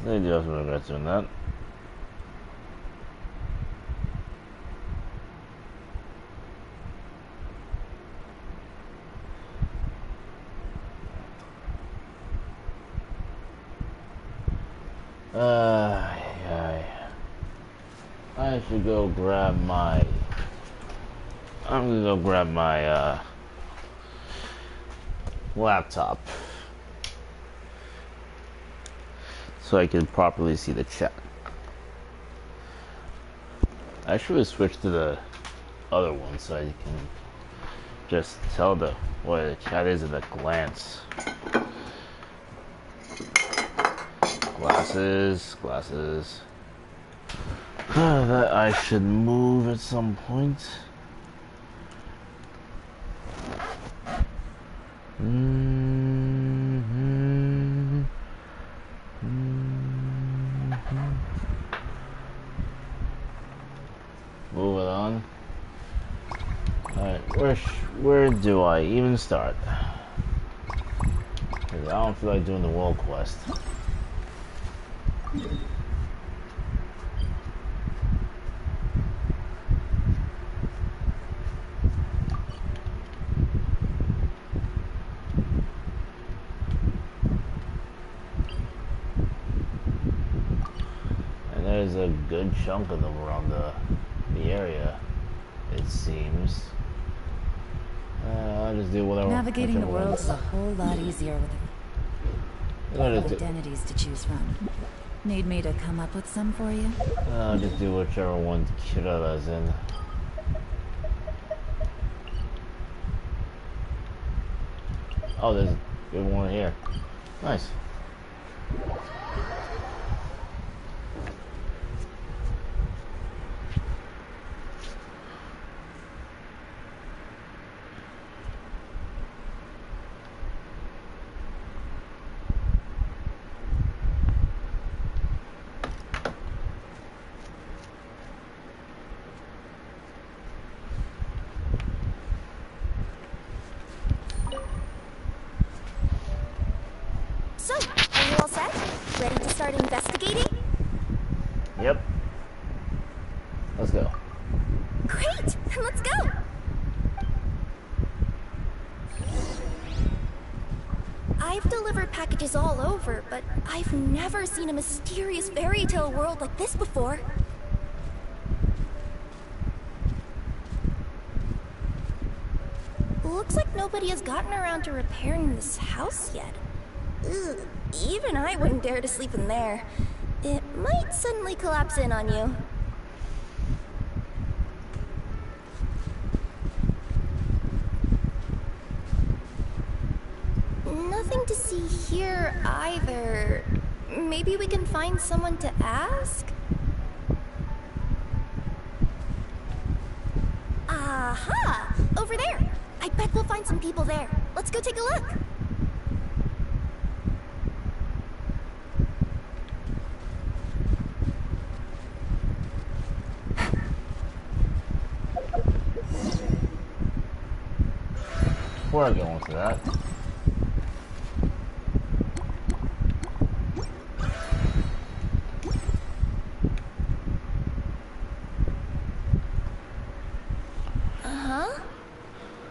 They just regret doing that. I should go grab my... I'm gonna go grab my, laptop. So I can properly see the chat. I should have switched to the other one so I can just tell what the chat is at a glance. Glasses. That I should move at some point. Moving on. Alright, where do I even start? 'Cause I don't feel like doing the world quest. And there's a good chunk of them around the area, it seems. I'll just do whatever. Navigating the world is a whole lot easier with identities to choose from. Need me to come up with some for you? I'll just do whichever one Kirara's in. Oh, there's a good one here. Nice. So, are you all set? Ready to start investigating? Yep. Let's go. Great! Then let's go! I've delivered packages all over, but I've never seen a mysterious fairy tale world like this before. Looks like nobody has gotten around to repairing this house yet. Ugh, even I wouldn't dare to sleep in there. It might suddenly collapse in on you. Nothing to see here either. Maybe we can find someone to ask? Aha! Over there! I bet we'll find some people there. Let's go take a look. We're going to that.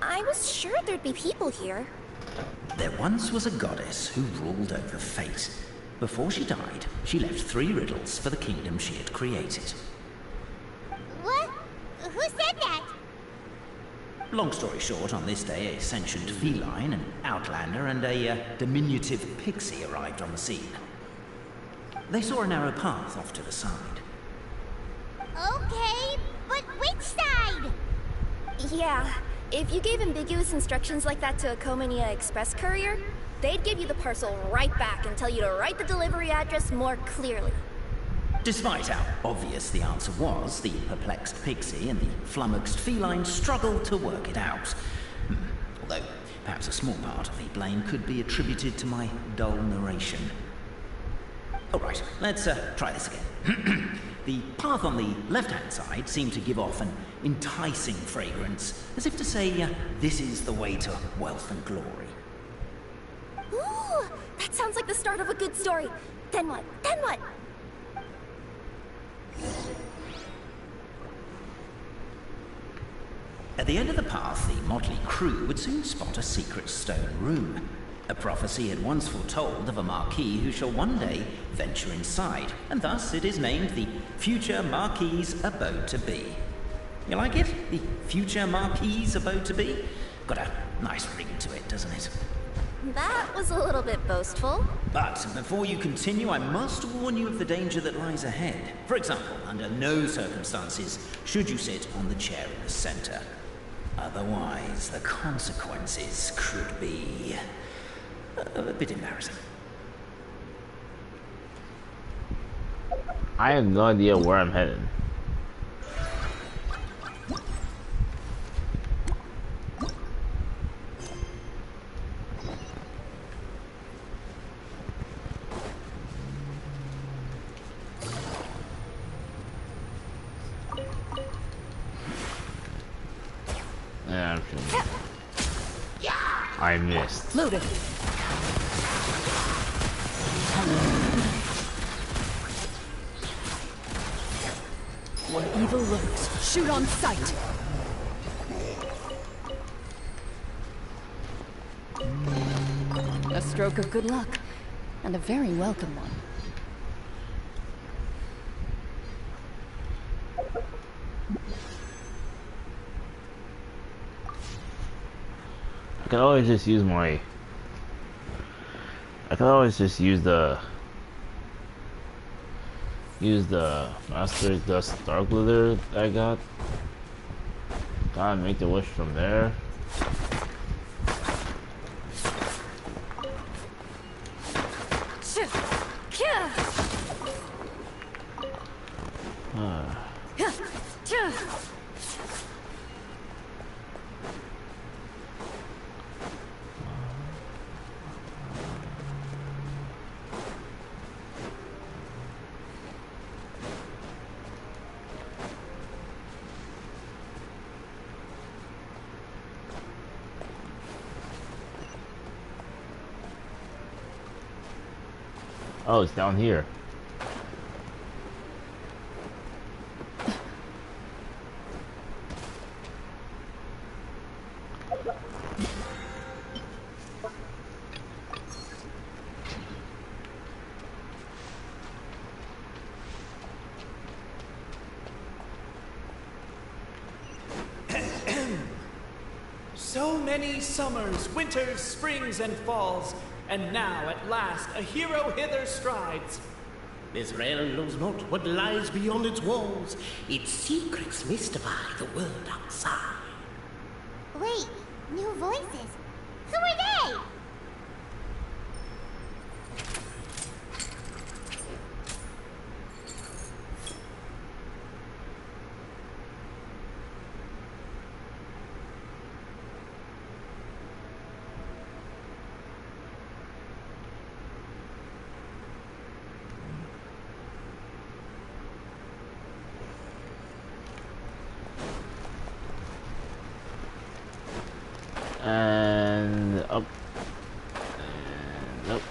I was sure there'd be people here. There once was a goddess who ruled over fate. Before she died, she left 3 riddles for the kingdom she had created. What? Who said that? Long story short, on this day, a sentient feline, an outlander, and a diminutive pixie arrived on the scene. They saw a narrow path off to the side. Okay, but which side? Yeah, if you gave ambiguous instructions like that to a Komania Express courier, they'd give you the parcel right back and tell you to write the delivery address more clearly. Despite how obvious the answer was, the perplexed pixie and the flummoxed feline struggled to work it out. Although, perhaps a small part of the blame could be attributed to my dull narration. Alright, let's try this again. The path on the left-hand side seemed to give off an enticing fragrance, as if to say, this is the way to wealth and glory. Ooh, that sounds like the start of a good story. Then what? Then what? At the end of the path, the motley crew would soon spot a secret stone room. A prophecy had once foretold of a Marquis who shall one day venture inside, and thus it is named the future Marquis's abode to be. You like it? The future Marquis's abode to be? Got a nice ring to it, doesn't it? That was a little bit boastful. But before you continue, I must warn you of the danger that lies ahead. For example, under no circumstances should you sit on the chair in the center. Otherwise, the consequences could be a bit embarrassing. I have no idea where I'm headed. Yeah, I'm sure. I missed. Loaded. Where evil lurks, shoot on sight. A stroke of good luck, and a very welcome one. I can always just use my... I can always just use the Master Dust Dark Leather I got. Gotta make the wish from there. Oh, it's down here. So many summers, winters, springs, and falls, and now at last a hero hither strides. This realm knows not what lies beyond its walls. Its secrets mystify the world outside. Wait, new voices. Who are they? And up. And up.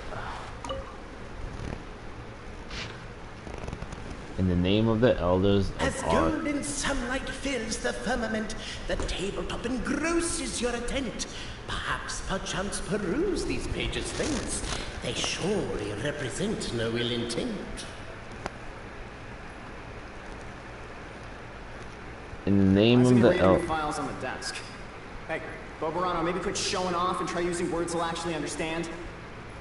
In the name of the elders As of our... golden sunlight fills the firmament, the tabletop engrosses your attent. Perchance peruse these pages thence. They surely represent no ill intent. In the name of the elders... files on the desk. Hey, Boberano, maybe quit showing off and try using words they'll actually understand.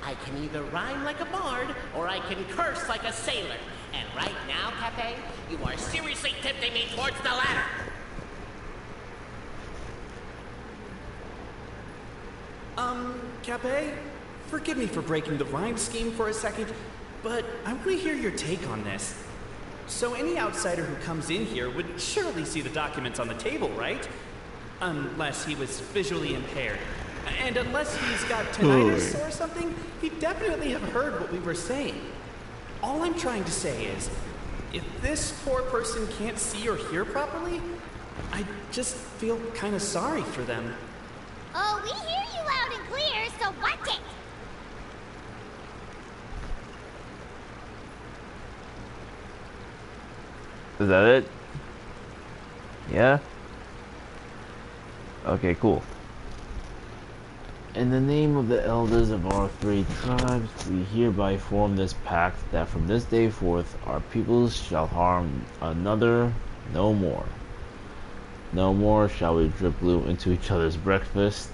I can either rhyme like a bard, or I can curse like a sailor. And right now, Pepe, you are seriously tempting me towards the latter. Cape, forgive me for breaking the rhyme scheme for a second, but I want to hear your take on this. So any outsider who comes in here would surely see the documents on the table, right? Unless he was visually impaired. And unless he's got tinnitus or something, he'd definitely have heard what we were saying. All I'm trying to say is, if this poor person can't see or hear properly, I just feel kind of sorry for them. Oh, we hear you loud and clear, so watch it! Is that it? Yeah? Okay, cool. In the name of the elders of our three tribes, we hereby form this pact that from this day forth our peoples shall harm another no more. No more shall we drip glue into each other's breakfast,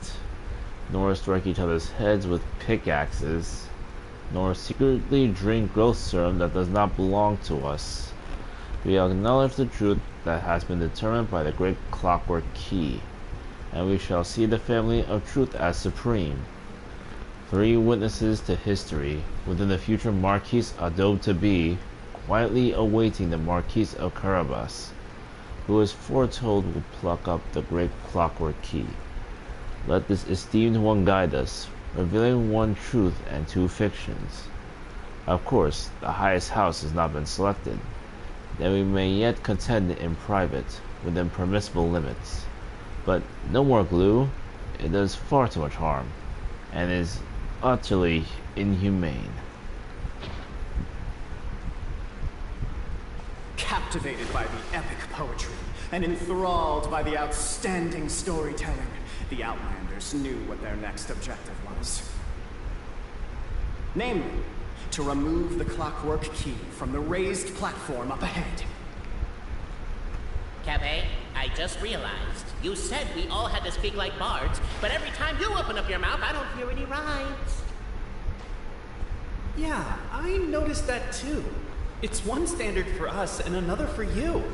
nor strike each other's heads with pickaxes, nor secretly drink growth serum that does not belong to us. We acknowledge the truth that has been determined by the great clockwork key, and we shall see the family of truth as supreme. 3 witnesses to history within the future Marquis Adobe to be, quietly awaiting the Marquis of Carabas, who is foretold will pluck up the great clockwork key. Let this esteemed one guide us, revealing 1 truth and 2 fictions. Of course, the highest house has not been selected. Then we may yet contend in private, within permissible limits. But no more glue. It does far too much harm, and is utterly inhumane. Captivated by the epic poetry and enthralled by the outstanding storytelling, the Outlanders knew what their next objective was. Namely, to remove the clockwork key from the raised platform up ahead. Cafe, I just realized. You said we all had to speak like bards, but every time you open up your mouth, I don't hear any rhymes. Yeah, I noticed that too. It's one standard for us and another for you.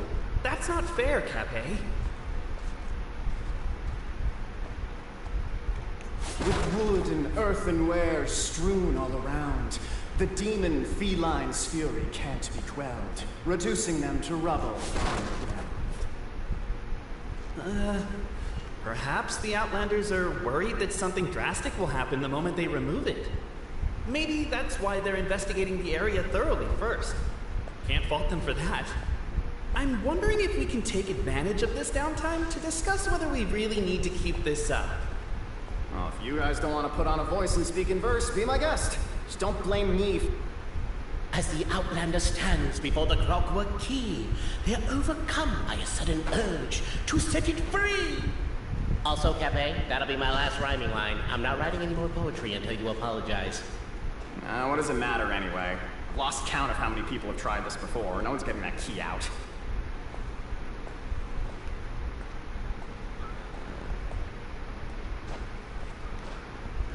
That's not fair, Cafe. With wood and earthenware strewn all around, the demon feline's fury can't be quelled, reducing them to rubble on the ground. Perhaps the Outlanders are worried that something drastic will happen the moment they remove it. Maybe that's why they're investigating the area thoroughly first. Can't fault them for that. I'm wondering if we can take advantage of this downtime to discuss whether we really need to keep this up. Well, if you guys don't want to put on a voice and speak in verse, be my guest. Just don't blame me. As the Outlander stands before the clockwork key, they're overcome by a sudden urge to set it free. Also, Cafe, that'll be my last rhyming line. I'm not writing any more poetry until you apologize. What does it matter anyway? I've lost count of how many people have tried this before. No one's getting that key out.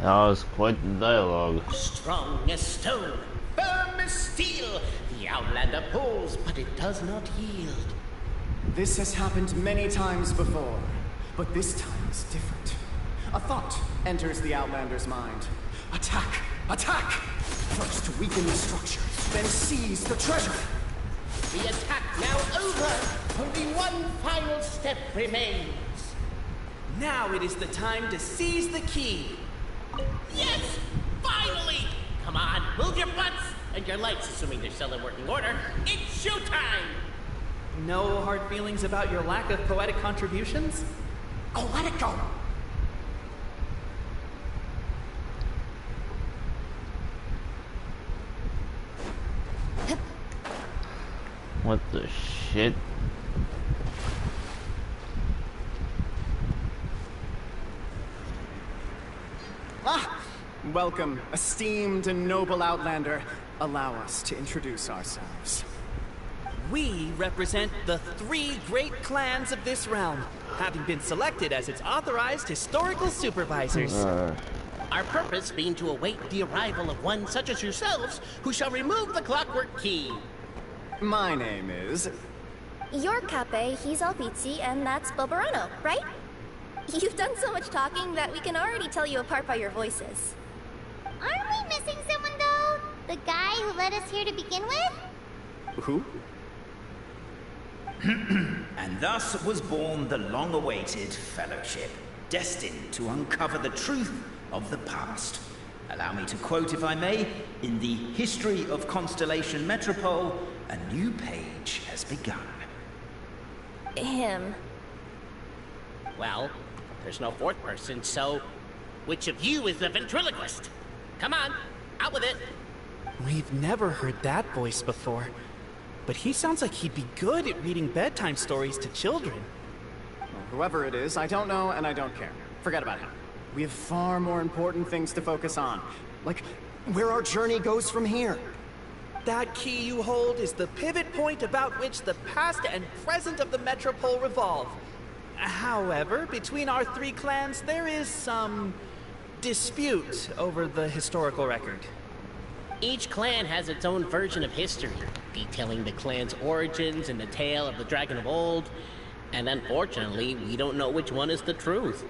That was quite the dialogue. Strong as stone, firm as steel, the Outlander pulls, but it does not yield. This has happened many times before, but this time is different. A thought enters the Outlander's mind. Attack! Attack! First weaken the structure, then seize the treasure. The attack now over. Only one final step remains. Now it is the time to seize the key. Yes! Finally! Come on, move your butts! And your lights, assuming they're still in working order. It's showtime! No hard feelings about your lack of poetic contributions? Oh, let it go! What the shit? Welcome, esteemed and noble Outlander. Allow us to introduce ourselves. We represent the 3 great clans of this realm, having been selected as its authorized historical supervisors. Our purpose being to await the arrival of one such as yourselves, who shall remove the clockwork key. My name is... You're Cape, he's Alpizzi, and that's Bobarano, right? You've done so much talking that we can already tell you apart by your voices. Aren't we missing someone, though? The guy who led us here to begin with? Who? And thus was born the long-awaited fellowship, destined to uncover the truth of the past. Allow me to quote, if I may, in the history of Constellation Metropole, a new page has begun. Him. Well, there's no 4th person, so which of you is the ventriloquist? Come on, out with it. We've never heard that voice before. but he sounds like he'd be good at reading bedtime stories to children. Well, whoever it is, I don't know and I don't care. Forget about him. We have far more important things to focus on. Like, where our journey goes from here. That key you hold is the pivot point about which the past and present of the Metropole revolve. However, between our three clans, there is some dispute over the historical record. Each clan has its own version of history, detailing the clan's origins and the tale of the Dragon of Old. And unfortunately, we don't know which one is the truth.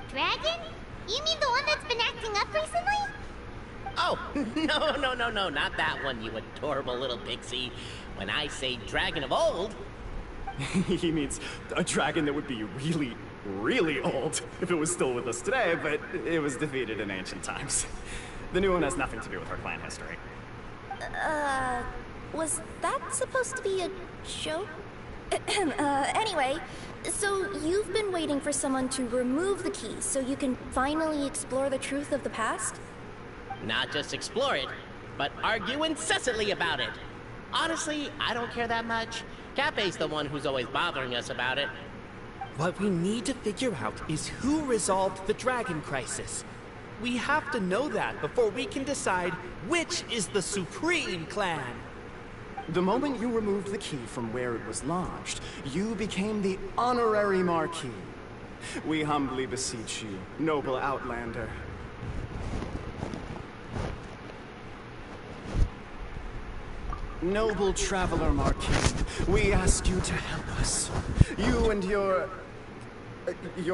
Dragon? You mean the one that's been acting up recently? Oh, no, not that one, you adorable little pixie. When I say Dragon of Old... He means a dragon that would be really, really old if it was still with us today, but it was defeated in ancient times. The new one has nothing to do with our clan history. Was that supposed to be a joke? Anyway, so you've been waiting for someone to remove the key so you can finally explore the truth of the past? Not just explore it, but argue incessantly about it. Honestly, I don't care that much. Cape's the one who's always bothering us about it. What we need to figure out is who resolved the dragon crisis. We have to know that before we can decide which is the supreme clan. The moment you removed the key from where it was lodged, you became the honorary Marquis. We humbly beseech you, noble Outlander. Noble Traveler Marquis, we ask you to help us. You and your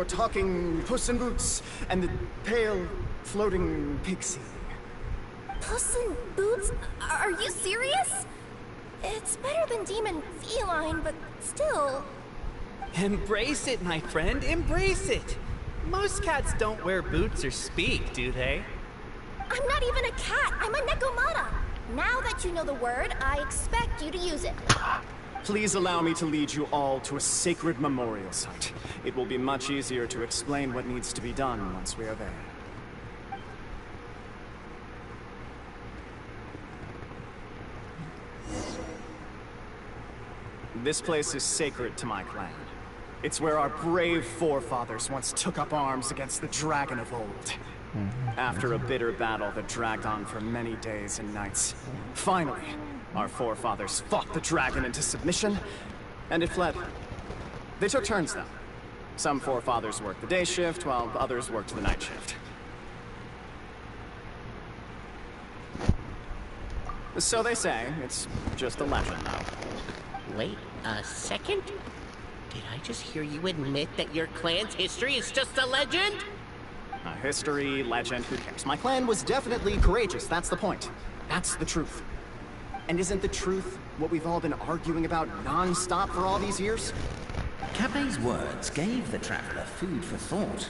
talking Puss in Boots and the pale floating pixie. Puss in Boots? Are you serious? It's better than demon feline, but still... Embrace it, my friend, embrace it! Most cats don't wear boots or speak, do they? I'm not even a cat, I'm a Nekomata! Now that you know the word, I expect you to use it. Please allow me to lead you all to a sacred memorial site. It will be much easier to explain what needs to be done once we are there. This place is sacred to my clan. It's where our brave forefathers once took up arms against the Dragon of Old. After a bitter battle that dragged on for many days and nights, finally, our forefathers fought the dragon into submission, and it fled. They took turns, though. Some forefathers worked the day shift, while others worked the night shift. So they say. It's just a legend, though. Wait a second? Did I just hear you admit that your clan's history is just a legend? History, legend, who cares? My clan was definitely courageous, that's the point. That's the truth. And isn't the truth what we've all been arguing about non-stop for all these years? Cape's words gave the traveler food for thought.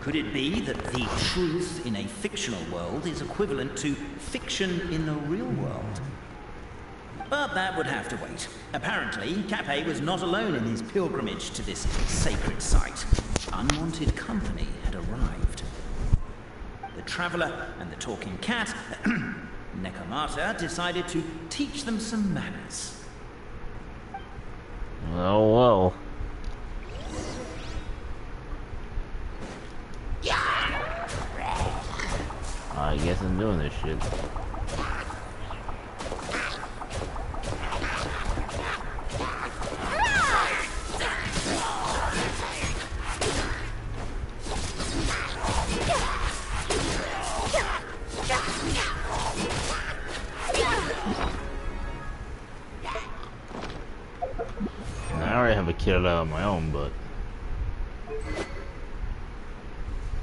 Could it be that the truth in a fictional world is equivalent to fiction in the real world? But that would have to wait. Apparently, Cape was not alone in his pilgrimage to this sacred site. Unwanted company had arrived. The traveler and the talking cat, Nekomata, decided to teach them some manners. Oh well. I guess I'm doing this shit. I already have a kit out on my own, but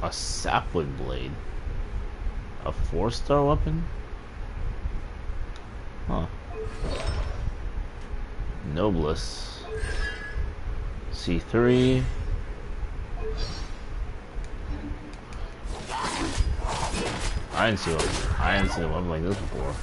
a sapwood blade, a 4-star weapon, huh? Noblesse, C3. I didn't see a weapon like this before.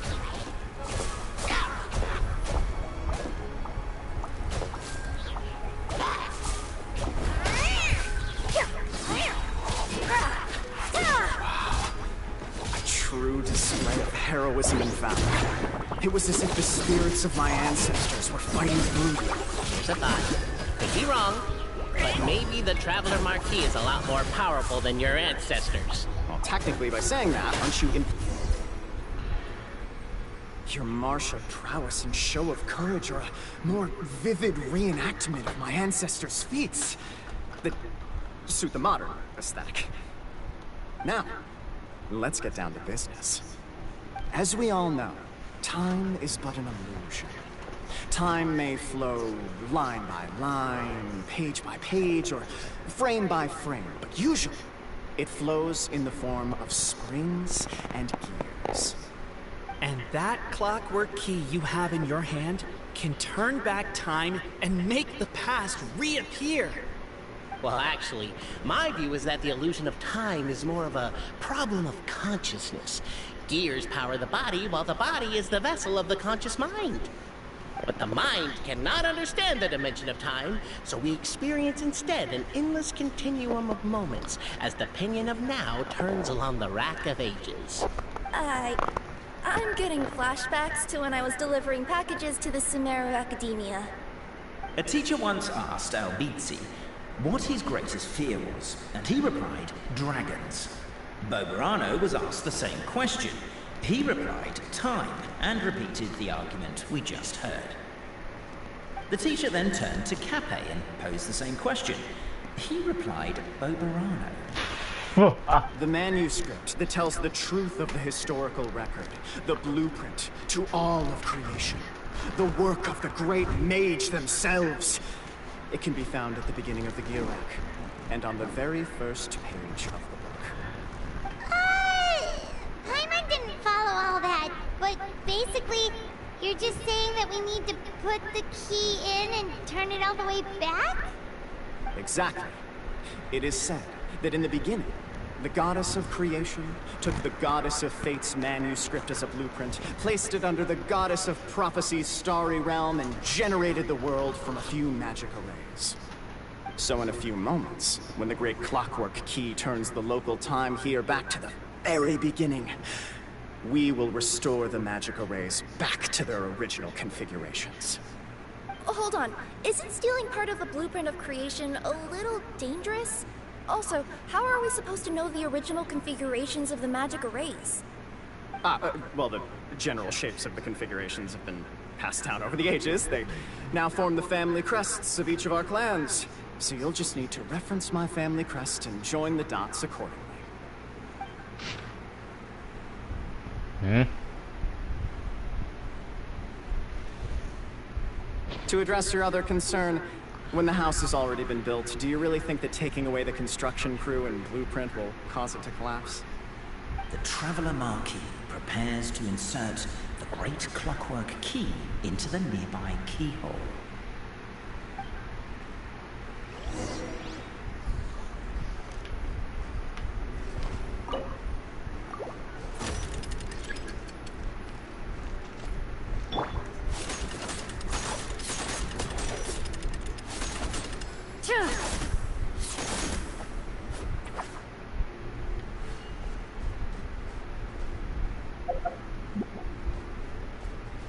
True display of heroism and valor. It was as if this spirits of my ancestors were fighting through you. Here's a thought. Could be wrong, but maybe the Traveler Marquis is a lot more powerful than your ancestors. Well, technically, by saying that, aren't you Your martial prowess and show of courage are a more vivid reenactment of my ancestors' feats that suit the modern aesthetic. Now, let's get down to business. As we all know, time is but an illusion. Time may flow line by line, page by page, or frame by frame, but usually it flows in the form of springs and gears. And that clockwork key you have in your hand can turn back time and make the past reappear. Well, actually, my view is that the illusion of time is more of a problem of consciousness. Gears power the body, while the body is the vessel of the conscious mind. But the mind cannot understand the dimension of time, so we experience instead an endless continuum of moments as the pinion of now turns along the rack of ages. I'm getting flashbacks to when I was delivering packages to the Sumeru Academia. A teacher once asked Albizzi what his greatest fear was, and he replied, dragons. Boberano was asked the same question. He replied, time, and repeated the argument we just heard. The teacher then turned to Cape and posed the same question. He replied, Boberano. The manuscript that tells the truth of the historical record, the blueprint to all of creation, the work of the great mage themselves. It can be found at the beginning of the Girac, and on the very first page of the book. Paimon didn't follow all that, but basically, you're just saying that we need to put the key in and turn it all the way back? Exactly. It is said that in the beginning, the goddess of creation took the goddess of fate's manuscript as a blueprint, placed it under the goddess of prophecy's starry realm, and generated the world from a few magic arrays. So in a few moments, when the great clockwork key turns the local time here back to the very beginning, we will restore the magic arrays back to their original configurations. Oh, hold on. Isn't stealing part of the blueprint of creation a little dangerous? Also, how are we supposed to know the original configurations of the magic arrays? Well, the general shapes of the configurations have been passed down over the ages. They now form the family crests of each of our clans. So you'll just need to reference my family crest and join the dots accordingly. To address your other concern, when the house has already been built, do you really think that taking away the construction crew and blueprint will cause it to collapse? The Traveler Marquis prepares to insert the great clockwork key into the nearby keyhole.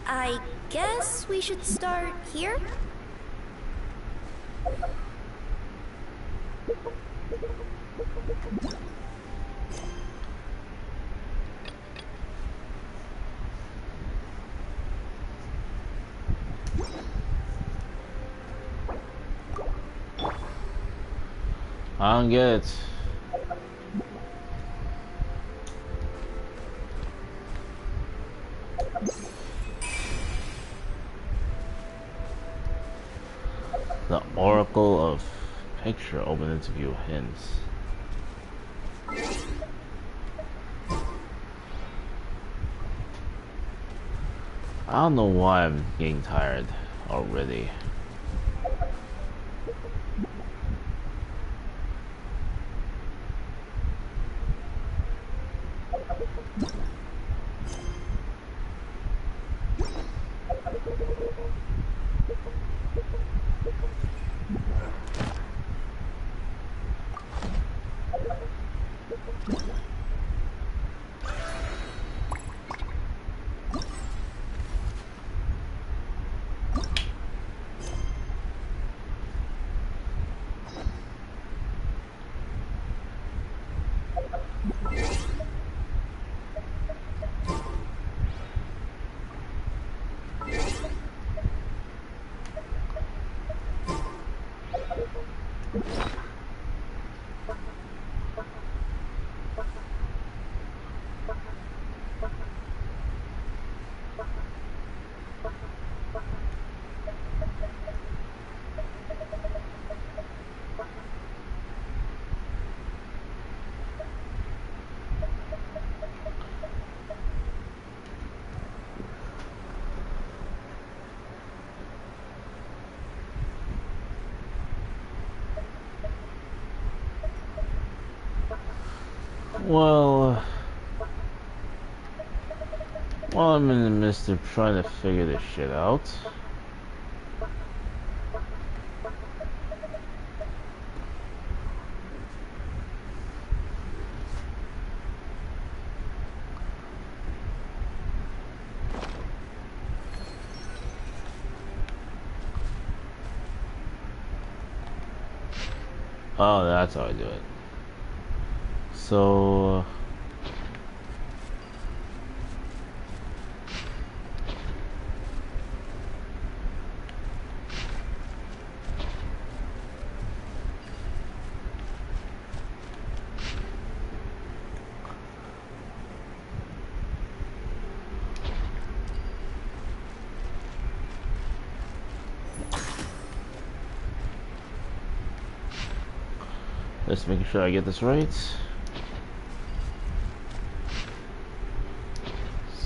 I guess we should start here? I don't get it. The Oracle of Picture Open Interview Hints. I don't know why I'm getting tired already. Well, while I'm in the midst of trying to figure this shit out, oh, that's how I do it. So, just making sure I get this right.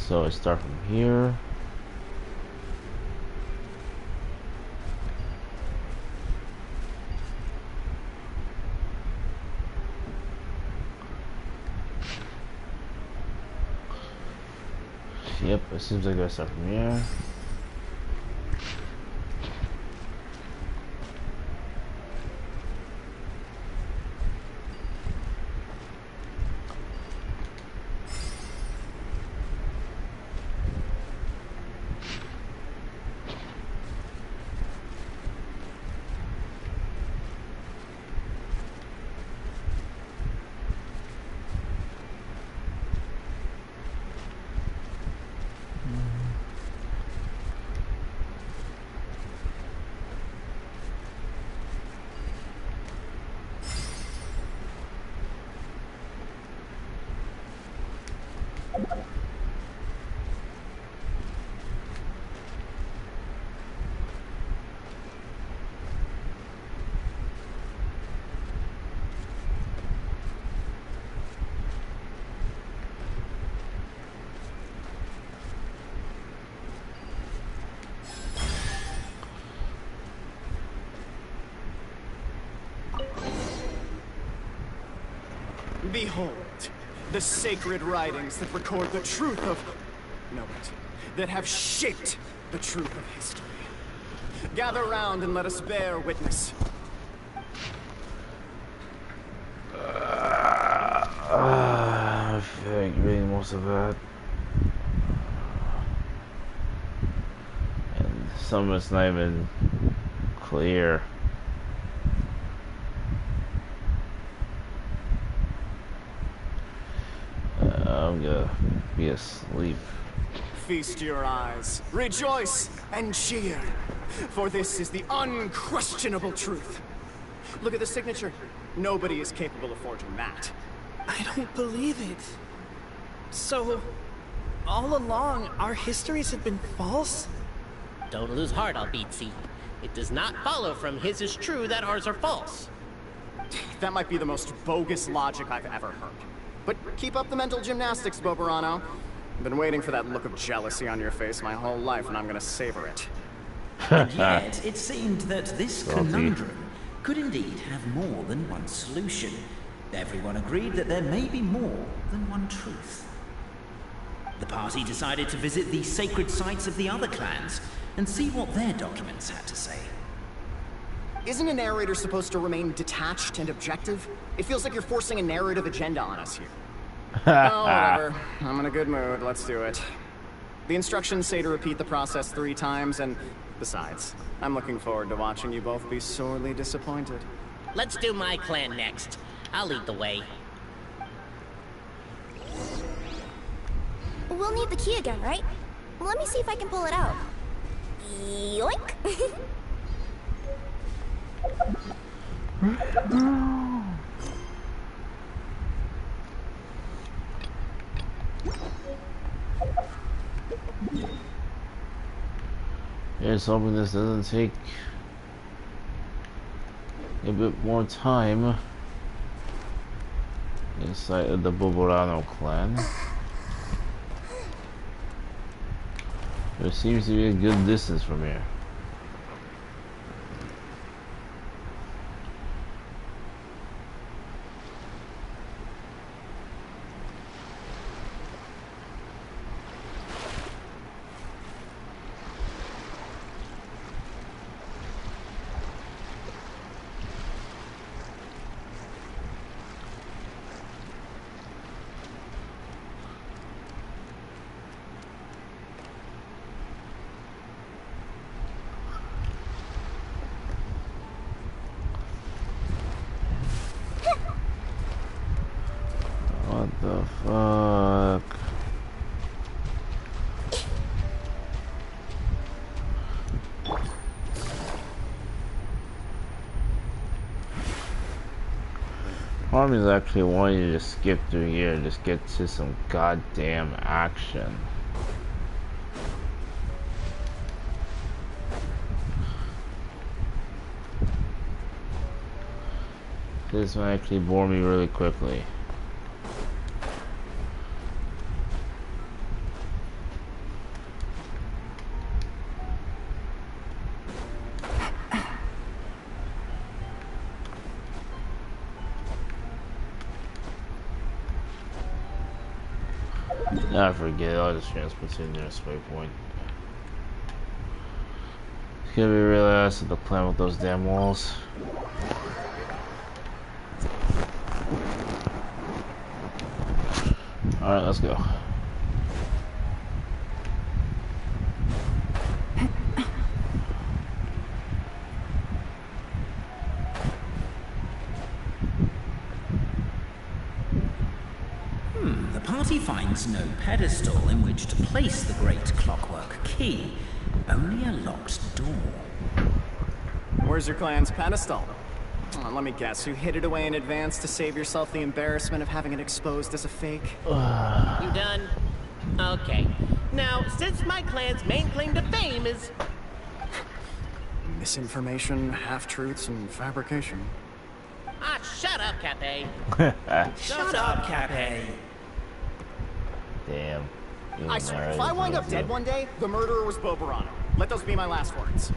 So I start from here. Yep, it seems like I start from here. Behold, the sacred writings that record the truth of... No, wait. That have shaped the truth of history. Gather round and let us bear witness. I think reading most of that. And some of it's not even clear. I'm gonna be asleep. Feast your eyes, rejoice, and cheer, for this is the unquestionable truth. Look at the signature. Nobody is capable of forging that. I don't believe it. So, all along, our histories have been false? Don't lose heart, Albizzi. It does not follow from his is true that ours are false. That might be the most bogus logic I've ever heard. But keep up the mental gymnastics, Boberano. I've been waiting for that look of jealousy on your face my whole life, and I'm gonna savor it. And yet, it seemed that this conundrum could indeed have more than one solution. Everyone agreed that there may be more than one truth. The party decided to visit the sacred sites of the other clans and see what their documents had to say. Isn't a narrator supposed to remain detached and objective? It feels like you're forcing a narrative agenda on us here. Oh, whatever. I'm in a good mood. Let's do it. The instructions say to repeat the process 3 times, and besides, I'm looking forward to watching you both be sorely disappointed. Let's do my clan next. I'll lead the way. We'll need the key again, right? Let me see if I can pull it out. Yoink! Here's hoping this doesn't take a bit more time inside of the Boborano clan. There seems to be a good distance from here. part of me is actually wanting to just skip through here and just get to some goddamn action. This might actually bore me really quickly. I forget it, I'll just transport to the nearest waypoint. It's gonna be really nice to climb up those damn walls. Alright, let's go. The party finds no pedestal in which to place the great clockwork key, only a locked door. Where's your clan's pedestal? Let me guess, you hid it away in advance to save yourself the embarrassment of having it exposed as a fake? You done? Okay. Now, since my clan's main claim to fame is... Misinformation, half-truths, and fabrication. Ah, shut up, Cafe. Shut up, Cafe. Damn. I swear, if I wind up dead one day, the murderer was Boberano. Let those be my last words.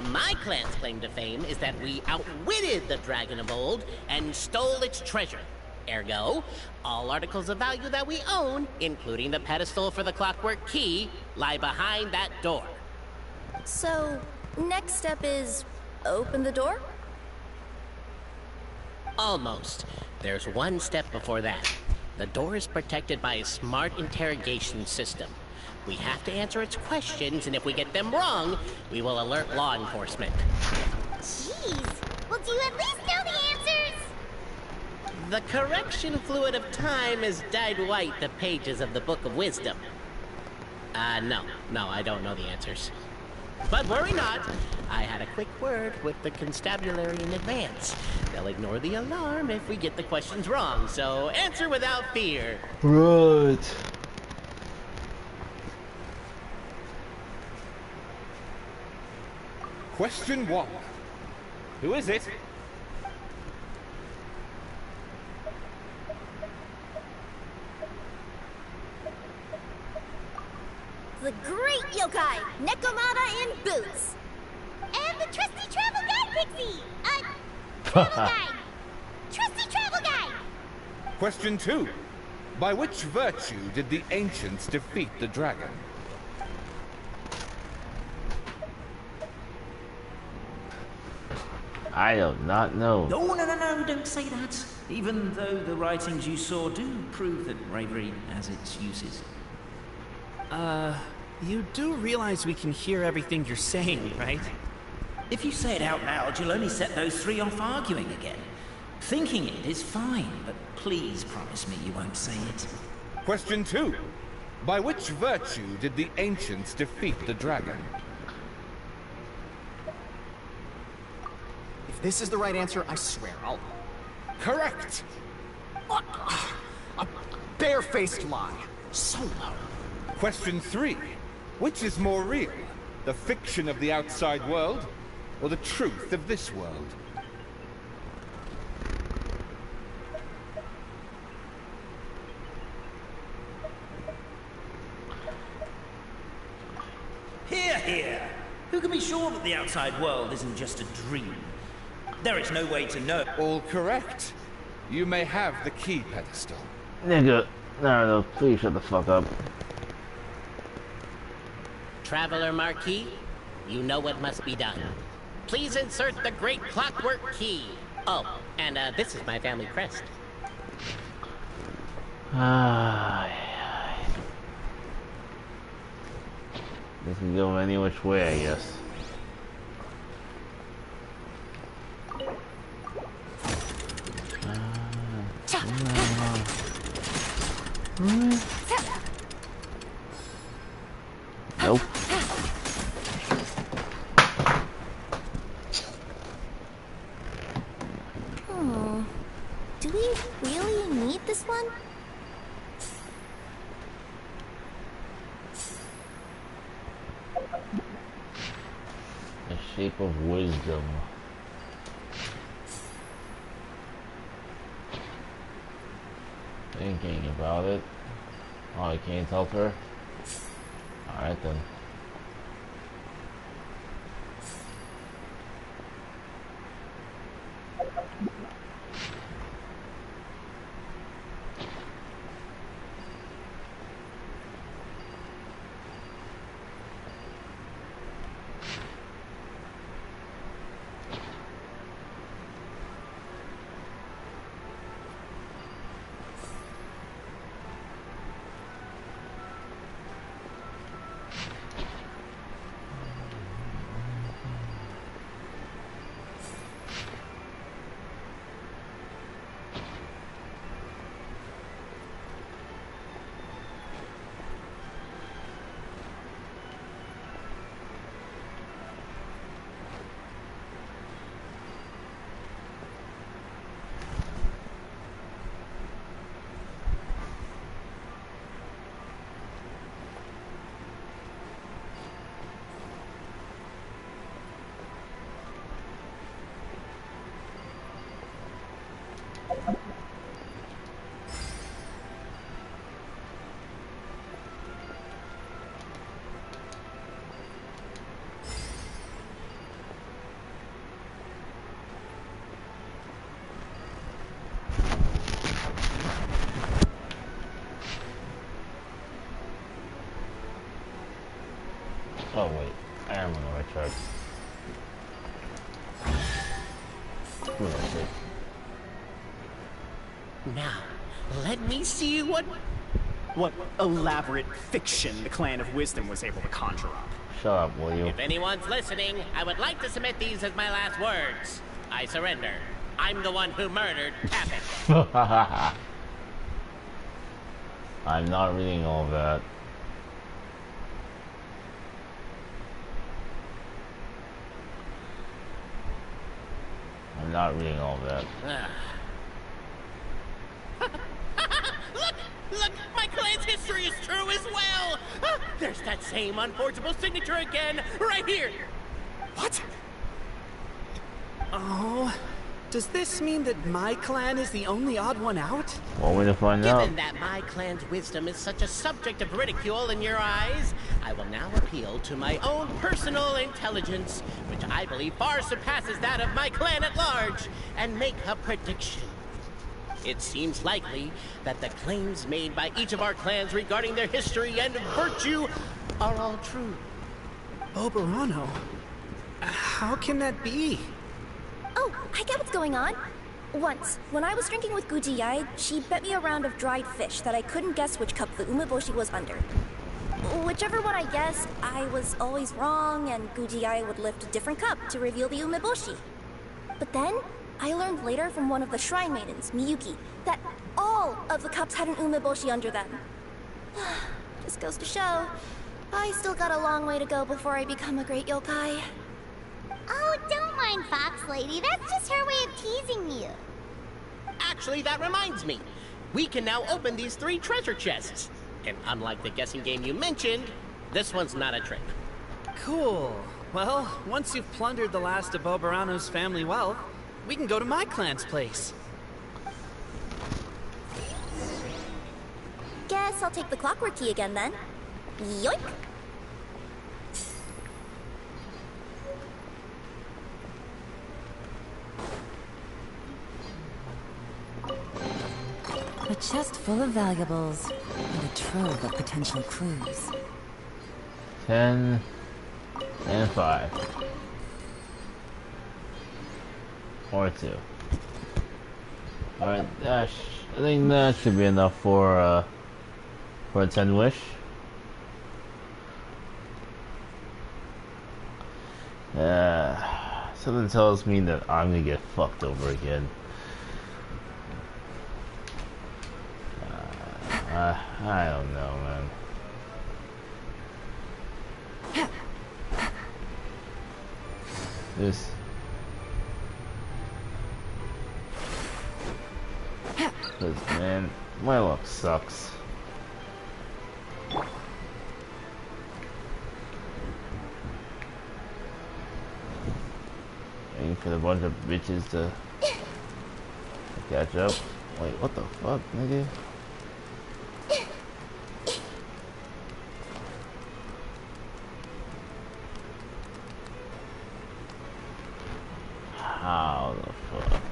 My clan's claim to fame is that we outwitted the dragon of old and stole its treasure. Ergo, all articles of value that we own, including the pedestal for the clockwork key, lie behind that door. So, next step is open the door? Almost. There's one step before that. The door is protected by a smart interrogation system. We have to answer its questions, and if we get them wrong, we will alert law enforcement. Jeez. Well, do you at least know the answers? The correction fluid of time has dyed white the pages of the Book of Wisdom. No, I don't know the answers. But worry not, I had a quick word with the constabulary in advance. They'll ignore the alarm if we get the questions wrong, so answer without fear. Right. Question 1. Who is it? The great yokai, Nekomata in boots. And the trusty travel guide, Pixie! Travel guide! Trusty travel guide! Question 2. By which virtue did the ancients defeat the dragon? I do not know. No, don't say that. Even though the writings you saw do prove that bravery has its uses. You do realize we can hear everything you're saying, right? If you say it out loud, you'll only set those three off arguing again. Thinking it is fine, but please promise me you won't say it. Question 2. By which virtue did the ancients defeat the dragon? If this is the right answer, I swear I'll... Correct! A barefaced lie. So low. Question 3. Which is more real? The fiction of the outside world, or the truth of this world? Hear, hear! Who can be sure that the outside world isn't just a dream? There is no way to know. All correct. You may have the key pedestal. Nigga, no, please shut the fuck up. Traveler Marquis, you know what must be done. Please insert the great clockwork key. Oh, and this is my family crest. This can go any which way, I guess. Nope. Shape of wisdom. Thinking about it. Oh, I can't help her? Alright then. Oh wait, I am on the right track. Who knows it? Now, let me see what elaborate fiction the Clan of Wisdom was able to conjure up. Shut up, will you? If anyone's listening, I would like to submit these as my last words. I surrender. I'm the one who murdered Tappet. I'm not reading all that. I'm not reading all that. Look! My clan's history is true as well! There's that same unforgeable signature again, right here! What? Oh, does this mean that my clan is the only odd one out? Want me to find out? Given that my clan's wisdom is such a subject of ridicule in your eyes, I will now appeal to my own personal intelligence, which I believe far surpasses that of my clan at large, and make a prediction. It seems likely that the claims made by each of our clans regarding their history and virtue are all true. Oberano? How can that be? Oh, I get what's going on. Once, when I was drinking with Gujiyai, she bet me a round of dried fish that I couldn't guess which cup the umeboshi was under. Whichever one I guessed, I was always wrong, and Gujiyai would lift a different cup to reveal the umeboshi. But then, I learned later from one of the shrine maidens, Miyuki, that all of the cups had an umeboshi under them. Just goes to show, I still got a long way to go before I become a great yokai. Oh, don't mind Fox Lady. That's just her way of teasing you. Actually, that reminds me. We can now open these 3 treasure chests. And unlike the guessing game you mentioned, this one's not a trick. Cool. Well, once you've plundered the last of Oberano's family wealth, we can go to my clan's place. Guess I'll take the clockwork key again then. Yoink! A chest full of valuables and a trove of potential clues. 10 and 5. Or 2. Alright, I think that should be enough for a 10 wish. Something tells me that I'm gonna get fucked over again. I don't know, man. This. Cause man, my luck sucks. for the bunch of bitches to catch up. Wait, what the fuck, nigga? How the fuck?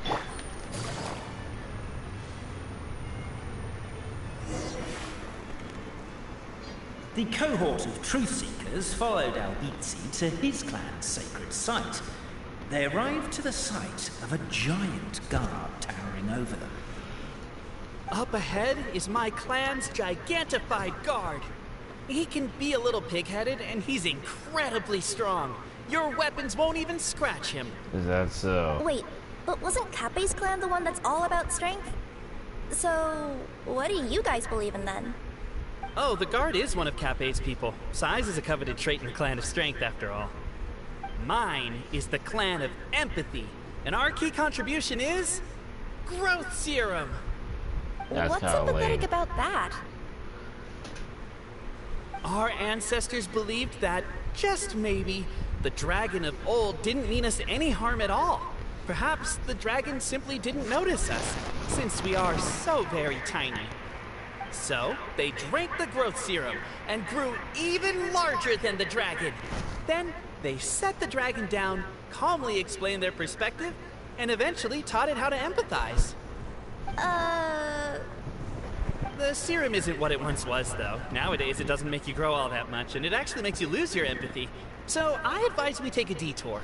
The cohort of truth seekers followed Albizzi to his clan's sacred site. They arrived to the site of a giant guard towering over them. Up ahead is my clan's gigantified guard. He can be a little pig-headed, and he's incredibly strong. Your weapons won't even scratch him. Is that so? Wait, but wasn't Kappei's clan the one that's all about strength? So, what do you guys believe in then? Oh, the guard is one of Kappei's people. Size is a coveted trait in the clan of strength, after all. Mine is the clan of empathy, and our key contribution is growth serum. That's What's kinda sympathetic lame. about that? Our ancestors believed that, just maybe, the dragon of old didn't mean us any harm at all. Perhaps the dragon simply didn't notice us, since we are so very tiny. So, they drank the growth serum and grew even larger than the dragon. Then, they set the dragon down, calmly explained their perspective, and eventually taught it how to empathize. The serum isn't what it once was, though. Nowadays, it doesn't make you grow all that much, and it actually makes you lose your empathy. So, I advise we take a detour.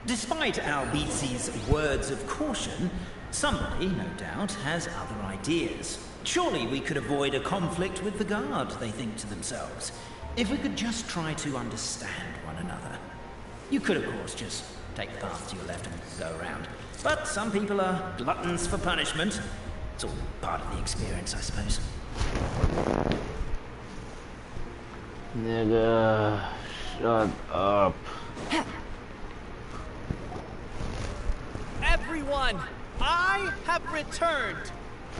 Despite Albizzi's words of caution, somebody, no doubt, has other ideas. Surely we could avoid a conflict with the guard, they think to themselves, if we could just try to understand one another. You could, of course, just take the path to your left and go around. But some people are gluttons for punishment. It's all part of the experience, I suppose. Nigga, shut up. Everyone, I have returned.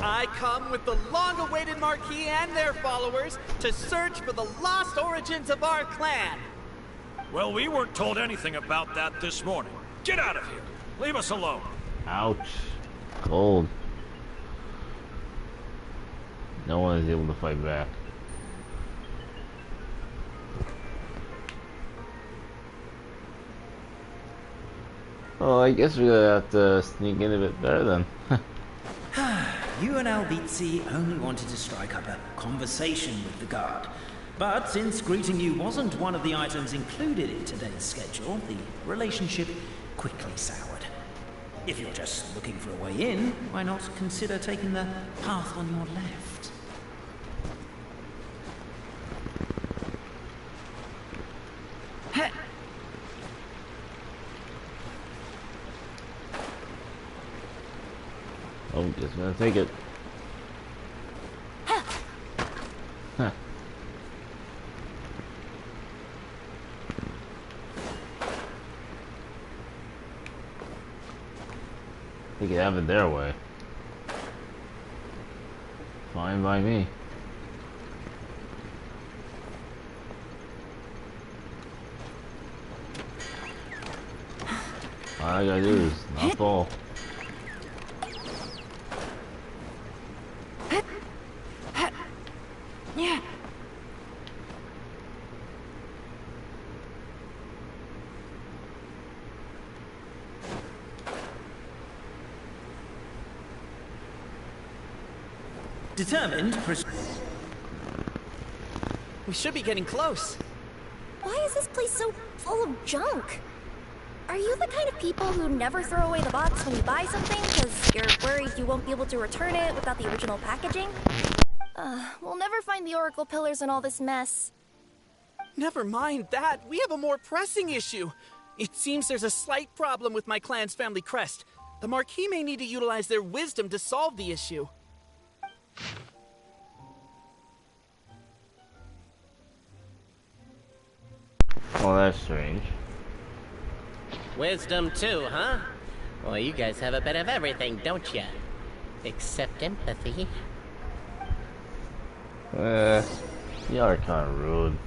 I come with the long-awaited Marquis and their followers to search for the lost origins of our clan. Well, we weren't told anything about that this morning. Get out of here. Leave us alone. Ouch. Cold. No one is able to fight back. Well, I guess we're gonna have to sneak in a bit better then. You and Albizzi only wanted to strike up a conversation with the guard. But since greeting you wasn't one of the items included in today's schedule, the relationship quickly soured. If you're just looking for a way in, why not consider taking the path on your left? Oh, just gonna take it. Huh. They can have it their way. Fine by me. All I gotta do is not fall. Yeah. Determined, We should be getting close. Why is this place so full of junk? Are you the kind of people who never throw away the box when you buy something because you're worried you won't be able to return it without the original packaging? We'll never find the Oracle pillars in all this mess. Never mind that. We have a more pressing issue. It seems there's a slight problem with my clan's family crest. The Marquis may need to utilize their wisdom to solve the issue. Oh, that's strange. Wisdom too, huh? Well, you guys have a bit of everything, don't you? Except empathy. You are kind of rude.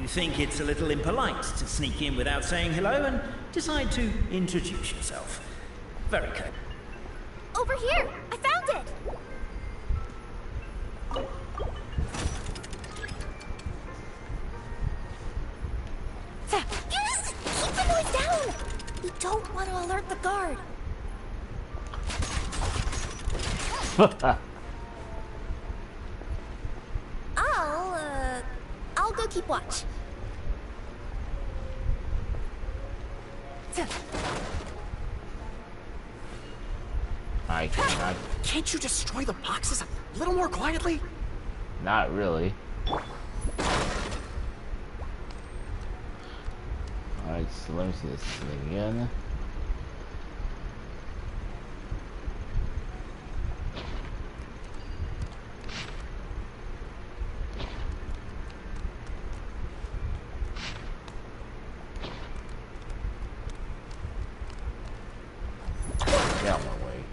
think it's a little impolite to sneak in without saying hello and decide to introduce yourself. Very good. Over here! I found it! Keep the noise down! We don't want to alert the guard. I'll go keep watch. I cannot. Can't you destroy the boxes a little more quietly? Not really. Alright, so let me see this thing again. Get out of my way.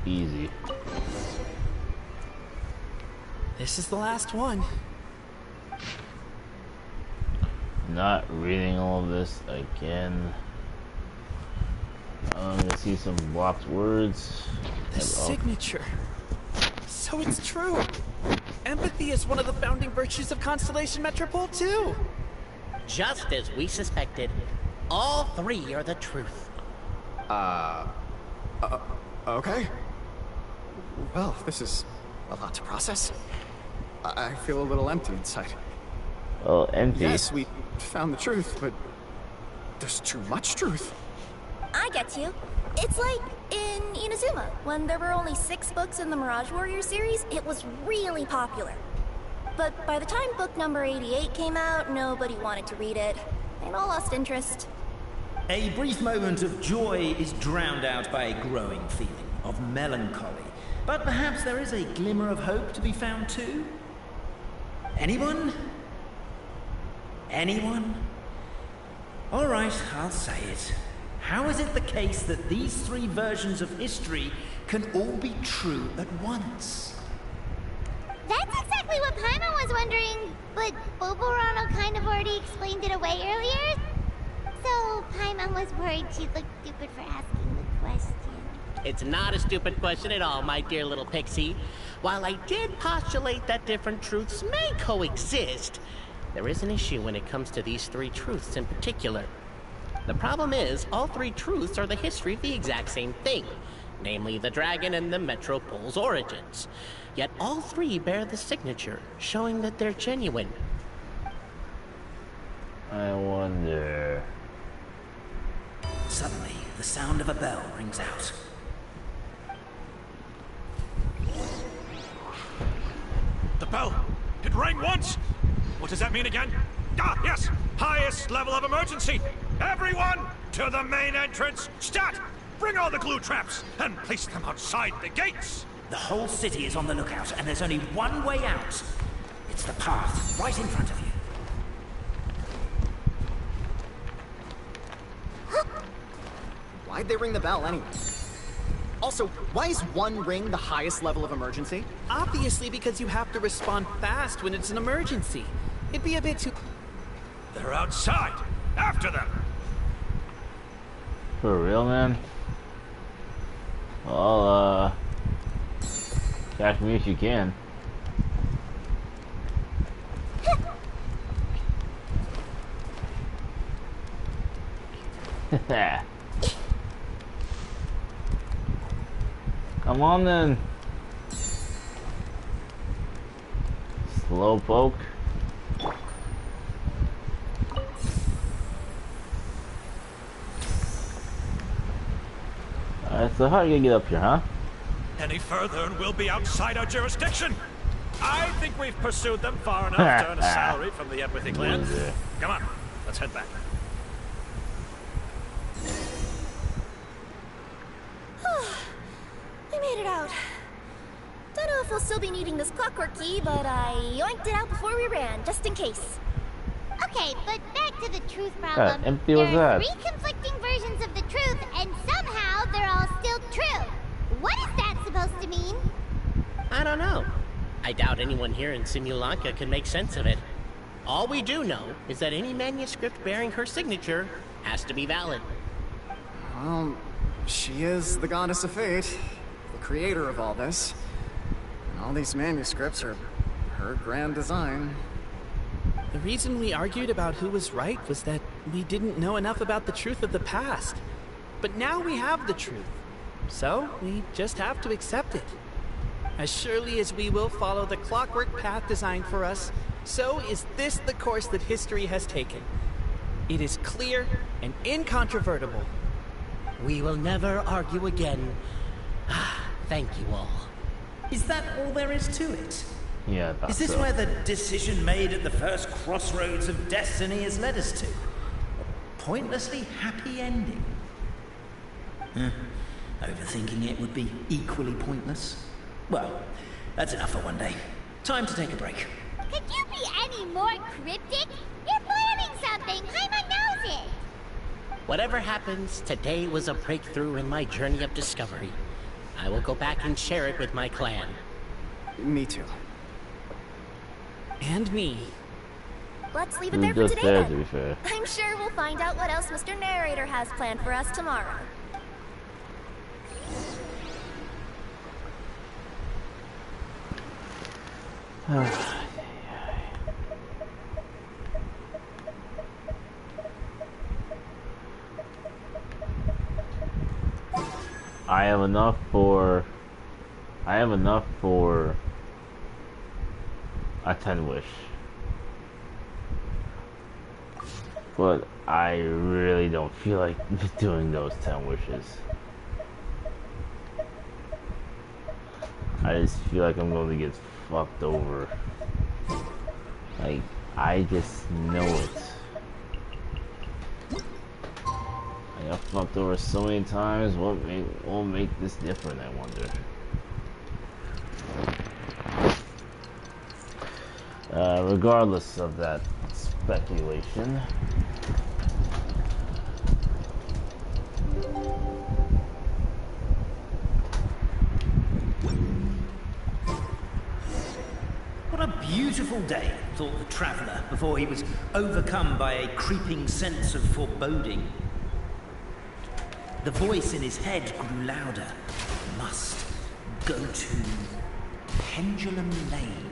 Easy. This is the last one. Not reading all of this again. I'm gonna see some blocked words. The signature. So it's true. Empathy is one of the founding virtues of Constellation Metropole too. Just as we suspected, all three are the truth. Okay. Well, this is a lot to process. I feel a little empty inside. Oh, empty. Yes, we found the truth, but there's too much truth. I get you. It's like in Inazuma, when there were only 6 books in the Mirage Warrior series, it was really popular. But by the time book number 88 came out, nobody wanted to read it. They all lost interest. A brief moment of joy is drowned out by a growing feeling of melancholy. But perhaps there is a glimmer of hope to be found too? Anyone? Anyone? All right, I'll say it. How is it the case that these 3 versions of history can all be true at once? That's exactly what Paimon was wondering, but Boborano kind of already explained it away earlier. So Paimon was worried she'd look stupid for asking the question. It's not a stupid question at all, my dear little pixie. While I did postulate that different truths may coexist, there is an issue when it comes to these 3 truths in particular. The problem is, all 3 truths are the history of the exact same thing, namely the dragon and the Metropole's origins. Yet all 3 bear the signature, showing that they're genuine. I wonder. Suddenly, the sound of a bell rings out. The bell! It rang once! What does that mean again? Ah, yes! Highest level of emergency! Everyone, to the main entrance! Stat! Bring all the glue traps, and place them outside the gates! The whole city is on the lookout, and there's only one way out. It's the path right in front of you. Why'd they ring the bell anyway? Also, why is 1 ring the highest level of emergency? Obviously because you have to respond fast when it's an emergency. It'd be a bit too... They're outside! After them! For real, man? Well, catch me if you can. Come on then. Slow poke. Alright, so how are you gonna get up here, huh? Any further and we'll be outside our jurisdiction. I think we've pursued them far enough to earn a salary from the Empathy Clan. Come on, let's head back. We made it out. Don't know if we'll still be needing this clockwork key, but I yoinked it out before we ran, just in case. Okay, but back to the truth problem. empty was there are that? 3 conflicting versions of the truth, and somehow they're all still true. What is that supposed to mean? I don't know. I doubt anyone here in Simulanka can make sense of it. All we do know is that any manuscript bearing her signature has to be valid. Well, she is the goddess of fate, the creator of all this. And all these manuscripts are her grand design. The reason we argued about who was right was that we didn't know enough about the truth of the past. But now we have the truth. So, we just have to accept it. As surely as we will follow the clockwork path designed for us, so is this the course that history has taken. It is clear and incontrovertible. We will never argue again. Thank you all. Is that all there is to it? Yeah, Is this where the decision made at the first crossroads of destiny has led us to? A pointlessly happy ending? Overthinking it would be equally pointless. Well, that's enough for one day. Time to take a break. Could you be any more cryptic? You're planning something. Paimon knows it. Whatever happens, today was a breakthrough in my journey of discovery. I will go back and share it with my clan. Me too. And me. Let's leave it there for Just today there, then. to be fair. I'm sure we'll find out what else Mr. Narrator has planned for us tomorrow. I have enough for a 10 wish. But I really don't feel like doing those 10 wishes. I just feel like I'm going to get fucked over. Like, I just know it. I got fucked over so many times. What will make this different, I wonder. Regardless of that speculation. What a beautiful day, thought the traveller, before he was overcome by a creeping sense of foreboding. The voice in his head grew louder. Must go to Pendulum Lane.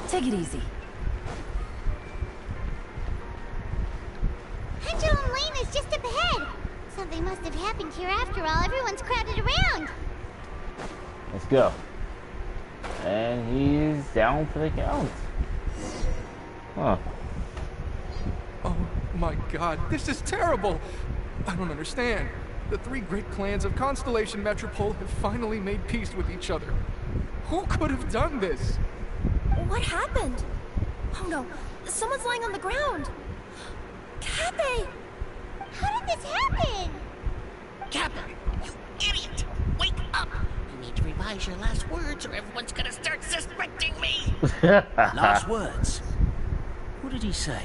Take it easy. Pendulum Lane is just up ahead. Something must have happened here after all. Everyone's crowded around. Let's go. And he's down for the count. Huh. Oh my god, this is terrible! I don't understand. The 3 great clans of Constellation Metropole have finally made peace with each other. Who could have done this? What happened? Oh no, someone's lying on the ground. Cappe! How did this happen? Kappa, you idiot! Wake up! You need to revise your last words or everyone's gonna start suspecting me! Last words. What did he say?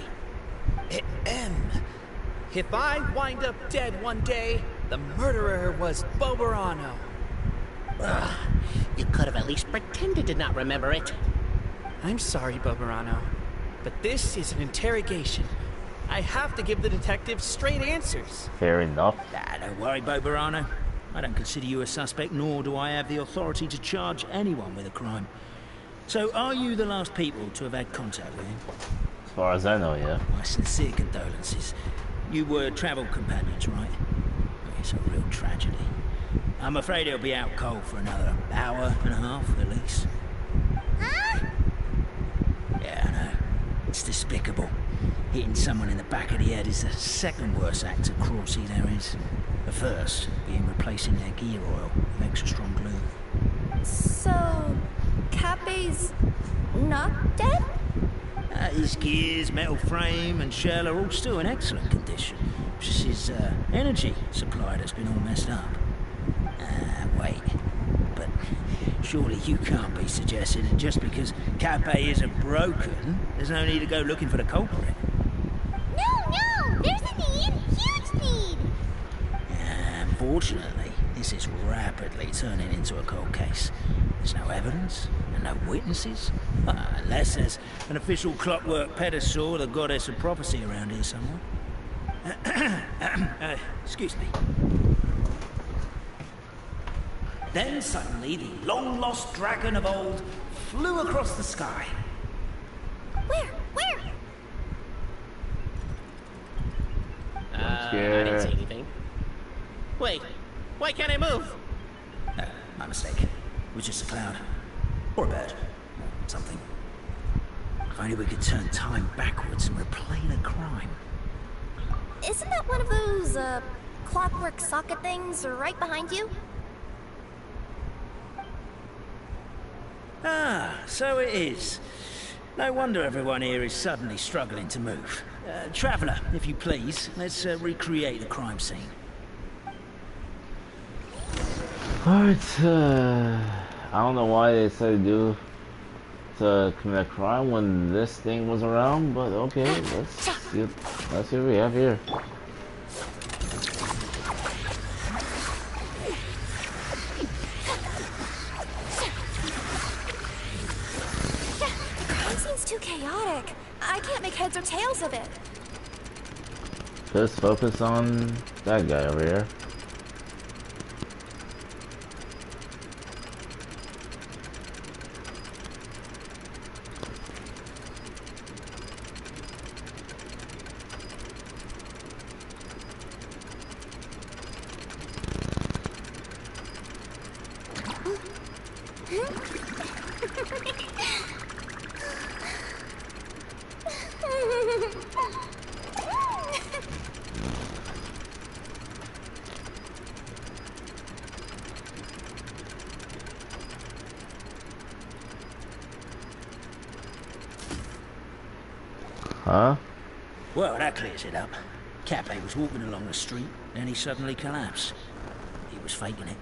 If I wind up dead one day, the murderer was Boberano. Ugh, you could have at least pretended to not remember it. I'm sorry, Boberano. But this is an interrogation. I have to give the detectives straight answers. Fair enough. Don't worry, Bobarano. I don't consider you a suspect, nor do I have the authority to charge anyone with a crime. So, are you the last people to have had contact with him? As far as I know, yeah. My sincere condolences. You were travel companions, right? It's a real tragedy. I'm afraid he'll be out cold for another hour and a half, at least. Huh? Yeah, I know. It's despicable. Hitting someone in the back of the head is the second worst act of cruelty there is. The first being replacing their gear oil with extra strong glue. So, Cape's not dead? His gears, metal frame and shell are all still in excellent condition. Just his energy supply that's been all messed up. Wait. But surely you can't be suggesting that just because Cape isn't broken, there's no need to go looking for the culprit. No! There's a need! Huge need! Unfortunately, this is rapidly turning into a cold case. There's no evidence and no witnesses. Unless there's an official clockwork pedestal or the goddess of prophecy around here somewhere. Excuse me. Then suddenly the long-lost dragon of old flew across the sky. Where? I didn't see anything. Wait, why can't I move? My mistake. It was just a cloud. Or a bird. Something. If only we could turn time backwards and replay the crime. Isn't that one of those, clockwork socket things right behind you? So it is. No wonder everyone here is suddenly struggling to move. Traveller, if you please, let's recreate the crime scene. Alright, I don't know why they decided to commit a crime when this thing was around, but okay, let's see what we have here. Too chaotic. I can't make heads or tails of it. Just focus on that guy over here. Huh? Well, that clears it up. Cape was walking along the street, then he suddenly collapsed. He was faking it.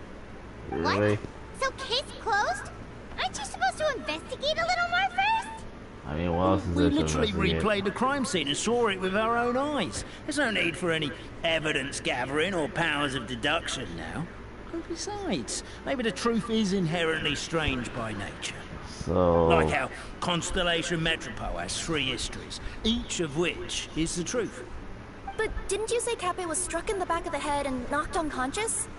Really? What? So case closed? Aren't you supposed to investigate a little more first? I mean, what else is We there to literally investigate? replayed the crime scene and saw it with our own eyes. There's no need for any evidence gathering or powers of deduction now. And besides, maybe the truth is inherently strange by nature. So... Like how Constellation Metropole has 3 histories, each of which is the truth. But didn't you say Cape was struck in the back of the head and knocked unconscious?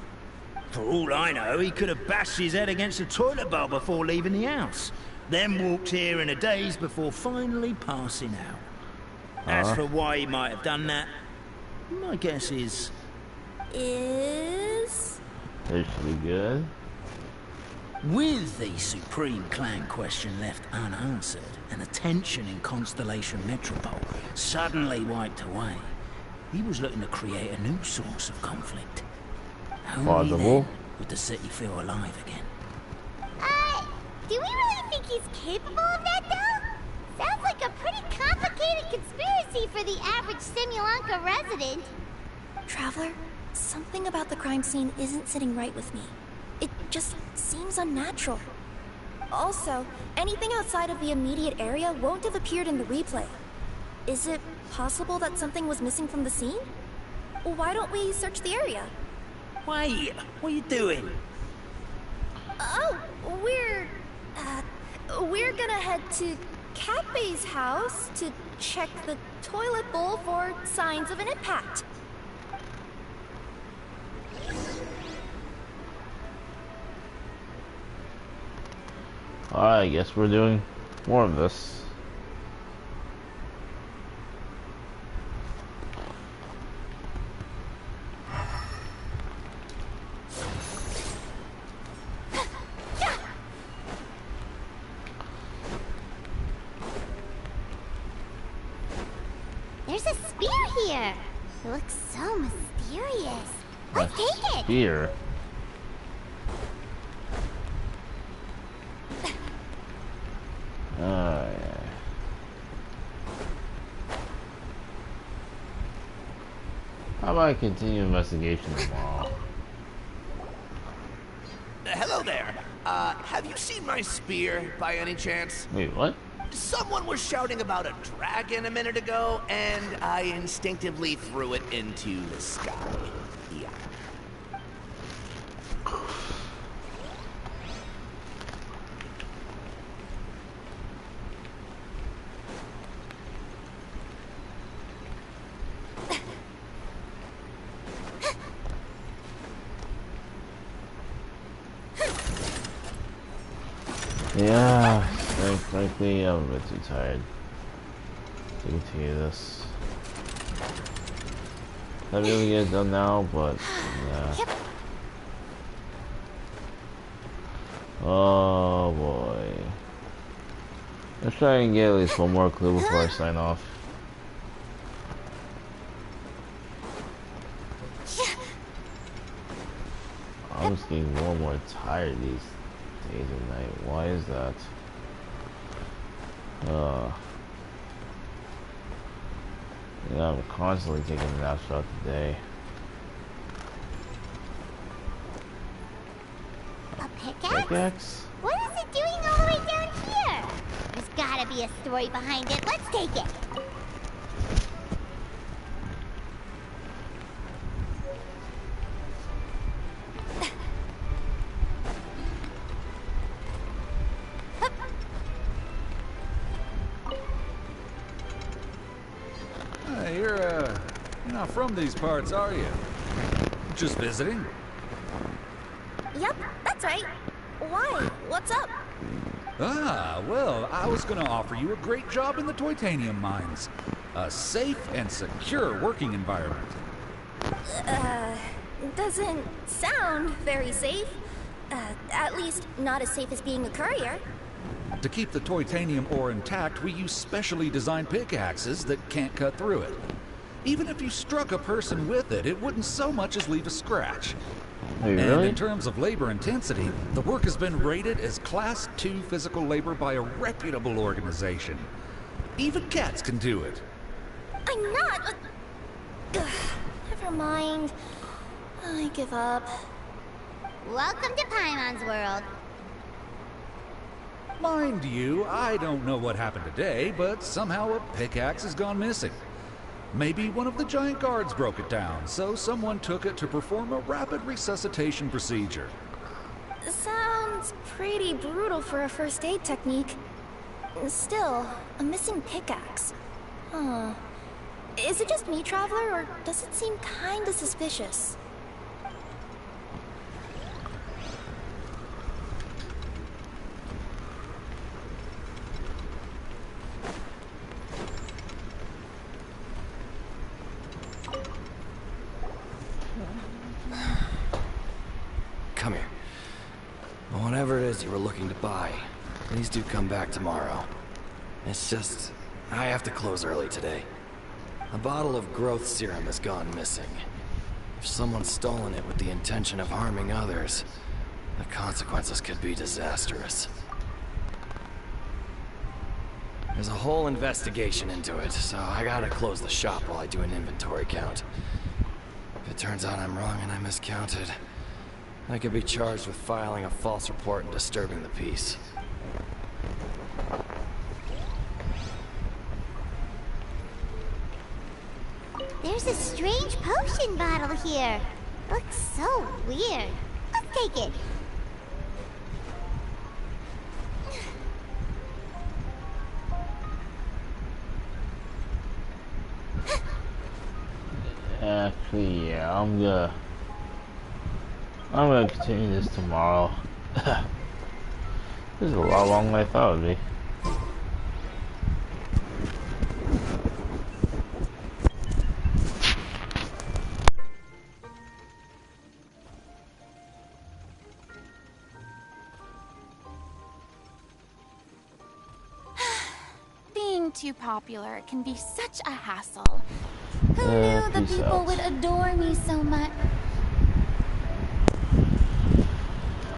For all I know, he could have bashed his head against a toilet bowl before leaving the house. Then walked here in a daze before finally passing out. As for why he might have done that, my guess is... It should be good. With the Supreme Clan question left unanswered, and the tension in Constellation Metropole suddenly wiped away, he was looking to create a new source of conflict. Only Plausible. then would the city feel alive again. Do we really think he's capable of that, though? Sounds like a pretty complicated conspiracy for the average Simulanka resident. Traveler, something about the crime scene isn't sitting right with me. It just seems unnatural. Also, anything outside of the immediate area won't have appeared in the replay. Is it possible that something was missing from the scene? Why don't we search the area? Wait, what are you doing? Oh, we're gonna head to Cat Bay's house to check the toilet bowl for signs of an impact. Alright, I guess we're doing more of this. There's a spear here. It looks so mysterious. Let's take it. Spear. Yeah. How about I continue investigation tomorrow? Hello there. Have you seen my spear by any chance? Wait, what? Someone was shouting about a dragon a minute ago, and I instinctively threw it into the sky. Yeah. Yeah, frankly, I'm a bit too tired to continue this. I really get it done now, but yeah. Oh boy. Let's try and get at least one more clue before I sign off. I'm just getting more and more tired these days and night. Why is that? Yeah, I'm constantly taking naps throughout the day. A pickaxe? Pickaxe? What is it doing all the way down here? There's gotta be a story behind it. Let's take it. You're not from these parts, are you? Just visiting? Yep, that's right. Why? What's up? Ah, well, I was gonna offer you a great job in the Titanium mines. A safe and secure working environment. Doesn't sound very safe. At least not as safe as being a courier. To keep the Titanium ore intact, we use specially designed pickaxes that can't cut through it. Even if you struck a person with it, it wouldn't so much as leave a scratch. Hey, and really? in terms of labor intensity, the work has been rated as Class 2 physical labor by a reputable organization. Even cats can do it. I'm not. Never mind. I give up. Welcome to Paimon's world. Mind you, I don't know what happened today, but somehow a pickaxe has gone missing. Maybe one of the giant guards broke it down, so someone took it to perform a rapid resuscitation procedure. Sounds pretty brutal for a first aid technique. Still, a missing pickaxe. Huh. Is it just me, Traveler, or does it seem kinda suspicious? Come here. Whatever it is you were looking to buy, please do come back tomorrow. It's just, I have to close early today. A bottle of growth serum has gone missing. If someone's stolen it with the intention of harming others, the consequences could be disastrous. There's a whole investigation into it, so I gotta close the shop while I do an inventory count. If it turns out I'm wrong and I miscounted, I could be charged with filing a false report and disturbing the peace. There's a strange potion bottle here. Looks so weird. Let's take it. I'm gonna continue this tomorrow. This is a lot longer than I thought it would be. Being too popular can be such a hassle. Who knew the people would adore me so much?